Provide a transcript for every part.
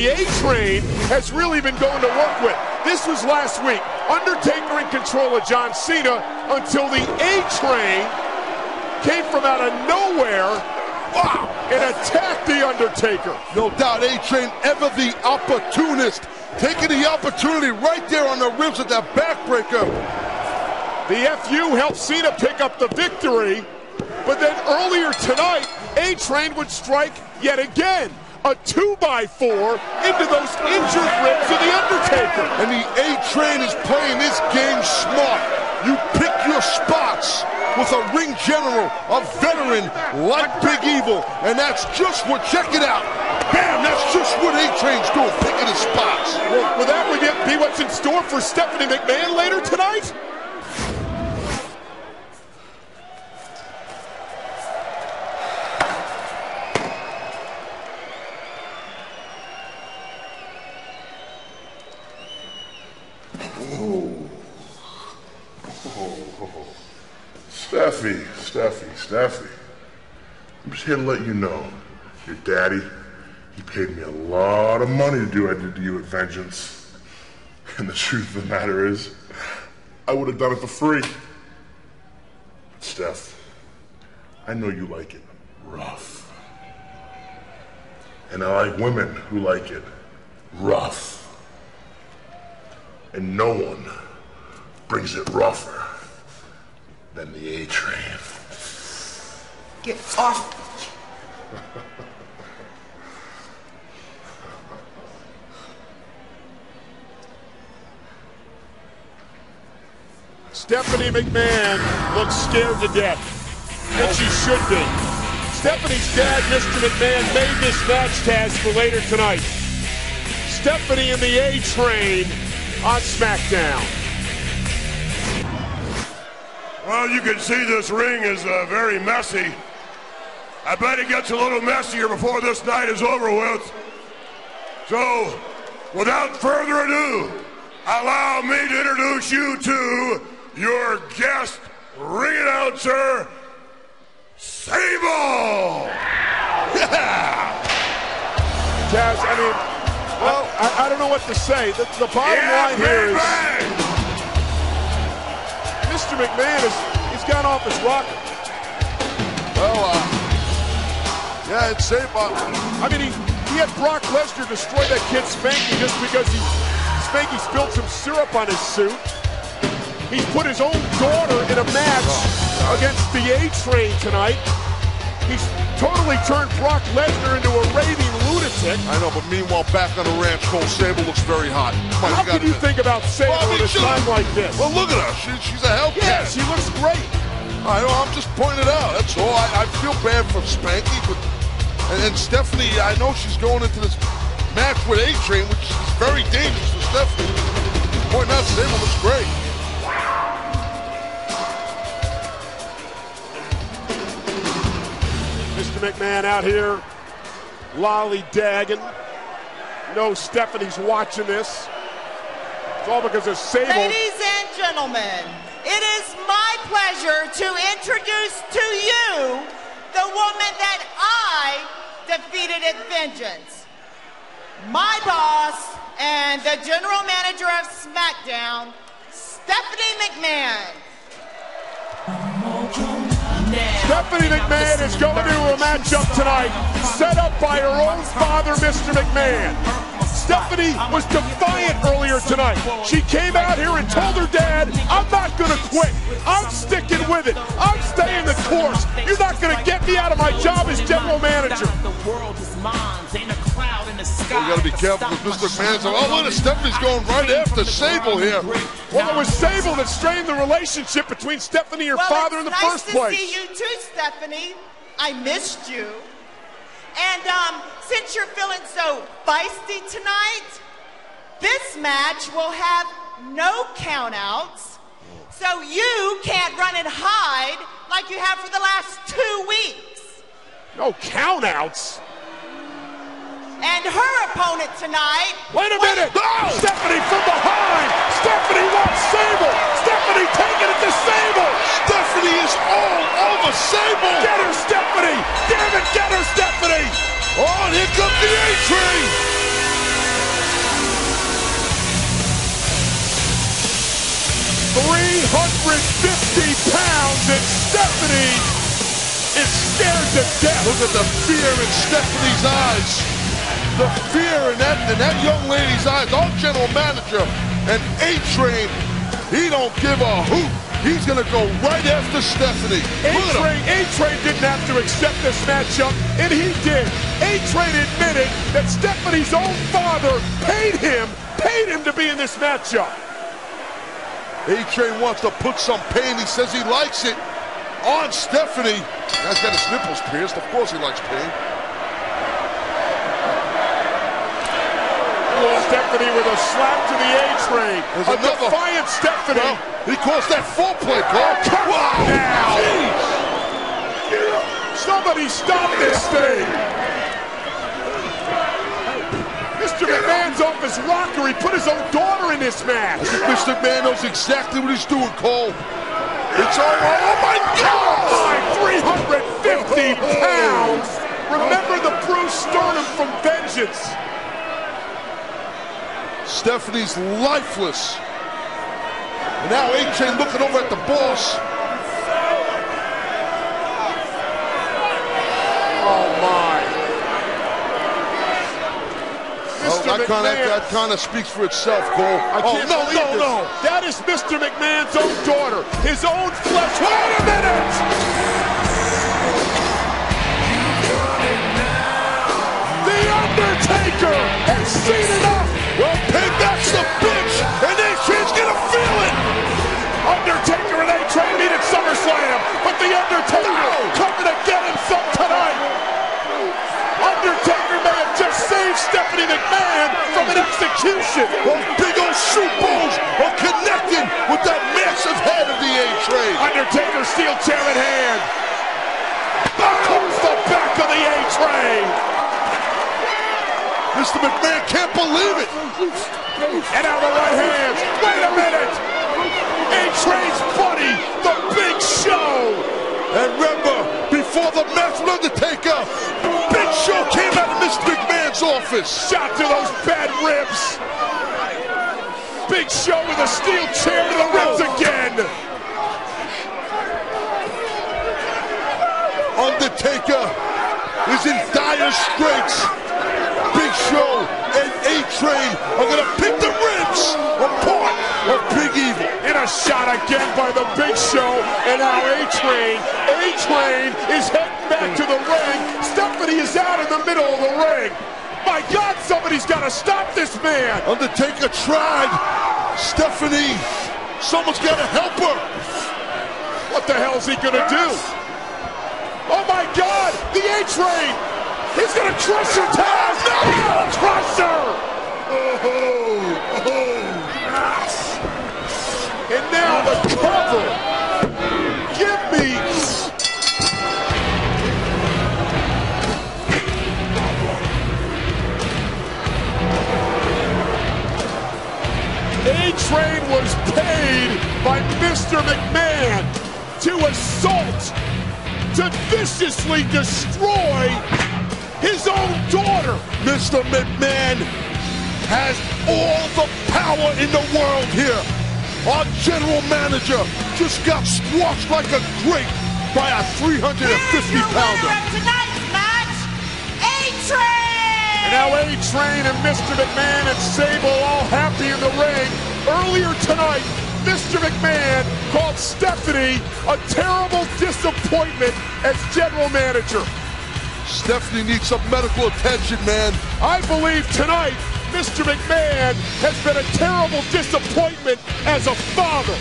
The A-Train has really been going to work with. This was last week. Undertaker in control of John Cena until the A-Train came from out of nowhere. Wow! And attacked the Undertaker. No doubt, A-Train, ever the opportunist. Taking the opportunity right there on the ribs of that backbreaker. The FU helped Cena pick up the victory, but then earlier tonight, A-Train would strike yet again. A 2x4 into those injured ribs of the Undertaker. And the A-Train is playing this game smart. You pick your spots with a ring general, a veteran like Big Evil, and that's just what, check it out. Bam, that's just what A-Train's doing, picking his spots. Well, will that be what's in store for Stephanie McMahon later tonight? Steffi. I'm just here to let you know, your daddy, he paid me a lot of money to do what I did to you at Vengeance. And the truth of the matter is, I would have done it for free. But Steph, I know you like it rough. And I like women who like it rough. And no one brings it rougher than the A-Train. Get off. Stephanie McMahon looks scared to death, and she should be. Stephanie's dad, Mr. McMahon, made this match task for later tonight. Stephanie and the A-Train on Smackdown. Well, you can see this ring is very messy. I bet it gets a little messier before this night is over with. So, without further ado, allow me to introduce you to your guest ring announcer, Sable! Yeah! Taz, I mean, well, I don't know what to say. The bottom line here is Mr. McMahon he's gone off his rocker. Well, yeah, it's Sable. I mean, he had Brock Lesnar destroy that kid Spanky just because Spanky spilled some syrup on his suit. He's put his own daughter in a match against the A-Train tonight. He's totally turned Brock Lesnar into a raving lunatic. I know, but meanwhile, back on the ranch, Cole, Sable looks very hot. How can you think about Sable at a time like this? Well, look at her. She's a Hellcat. Yeah, she looks great. I know, I'm just pointing it out. That's all. I feel bad for Spanky, but and Stephanie, I know she's going into this match with A-Train, which is very dangerous for Stephanie. Pointing out, Sable looks great. Mr. McMahon out here lollygagging. No, Stephanie's watching this. It's all because of Sable. Ladies and gentlemen, it is my pleasure to introduce to you the woman that I defeated at Vengeance. My boss and the general manager of Smackdown, Stephanie McMahon. Stephanie McMahon is going into a matchup tonight set up by her own father, Mr. McMahon. Stephanie was defiant earlier tonight. She came out here and told her dad, I'm not going to quit. I'm sticking with it. I'm staying the course. You're not going to get me out of my job as general manager. You got to be careful with Mr. McMahon. Oh, look at Stephanie's going right after Sable here. Well, it was Sable that strained the relationship between Stephanie and her father in the first place. It's nice to see you too, Stephanie. I missed you. And since you're feeling so feisty tonight, this match will have no countouts, so you can't run and hide like you have for the last 2 weeks. No countouts? And her opponent tonight... Wait a minute! Oh! Stephanie from behind! Stephanie wants Sable! Stephanie taking it to Sable! Stephanie is all over Sable! Get her, Stephanie! Damn it, get her, Stephanie! Oh, and here comes the A-Train! pounds, and Stephanie is scared to death. Look at the fear in Stephanie's eyes. The fear in that young lady's eyes. Our general manager and A-Train, he don't give a hoot. He's gonna go right after Stephanie. A-Train didn't have to accept this matchup, and he did. A-Train admitted that Stephanie's own father paid him to be in this matchup. A-Train wants to put some pain, he says he likes it, on Stephanie. Guy's got his nipples pierced, of course he likes pain. Stephanie with a slap to the A-Train. A defiant Stephanie. Well, he calls that foreplay, Cole. Wow. Now. Somebody stop this thing. Mr. McMahon's off his rocker. He put his own daughter in this match. I think Mr. McMahon knows exactly what he's doing, Cole. It's all right. Oh, my God! 350 pounds. Remember the Bruce Sternum from Vengeance. Stephanie's lifeless. And now A-Train looking over at the boss. Oh, my. That kind of speaks for itself, Cole. No. That is Mr. McMahon's own daughter. His own flesh. Wait a minute! The Undertaker has seen enough. Well, Payback's the bitch, and A-Train's gonna feel it. Undertaker and A-Train meet at SummerSlam, but the Undertaker coming to get him some tonight. Undertaker may have just saved Stephanie McMahon from an execution. Those big old soup bowls are connected with that massive head of the A-Train. Undertaker steel chair in hand. Back comes the back of the A-Train. Mr. McMahon can't believe it. And out of the right hands. Wait a minute. A-Train's buddy, the Big Show. And remember, before the match with Undertaker, Big Show came out of Mr. McMahon's office. Shot to those bad ribs. Big Show with a steel chair to the ribs again. Undertaker is in dire straits. Big Show and A-Train are gonna pick the ribs apart of Big Evil. In a shot again by the Big Show, and now A-Train. A-Train is heading back to the ring. Stephanie is out in the middle of the ring. My God, somebody's got to stop this man. Undertaker tried. Stephanie, someone's got to help her. What the hell's he gonna do? Oh my God, the A-Train. He's gonna crush her, Taz! No! Crush her! And now the cover. Give me. A-Train was paid by Mr. McMahon to assault, to viciously destroy his own daughter. Mr. McMahon has all the power in the world here. Our general manager just got squashed like a grape by a 350-pounder. Tonight's match, A-Train! And now A-Train and Mr. McMahon and Sable all happy in the ring. Earlier tonight, Mr. McMahon called Stephanie a terrible disappointment as general manager. Stephanie needs some medical attention, man. I believe tonight, Mr. McMahon has been a terrible disappointment as a father.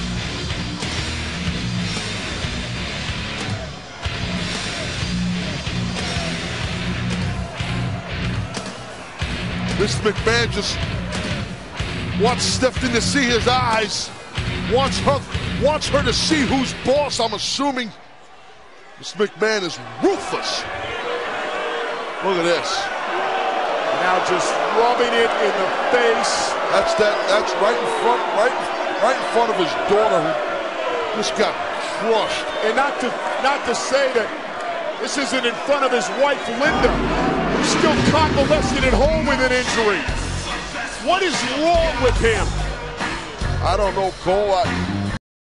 Mr. McMahon just wants Stephanie to see his eyes, wants her to see who's boss, I'm assuming. Mr. McMahon is ruthless. Look at this. Now just rubbing it in the face. That's right in front of his daughter who just got crushed. And not to say that this isn't in front of his wife Linda, who's still convalescing at home with an injury. What is wrong with him? I don't know, Cole.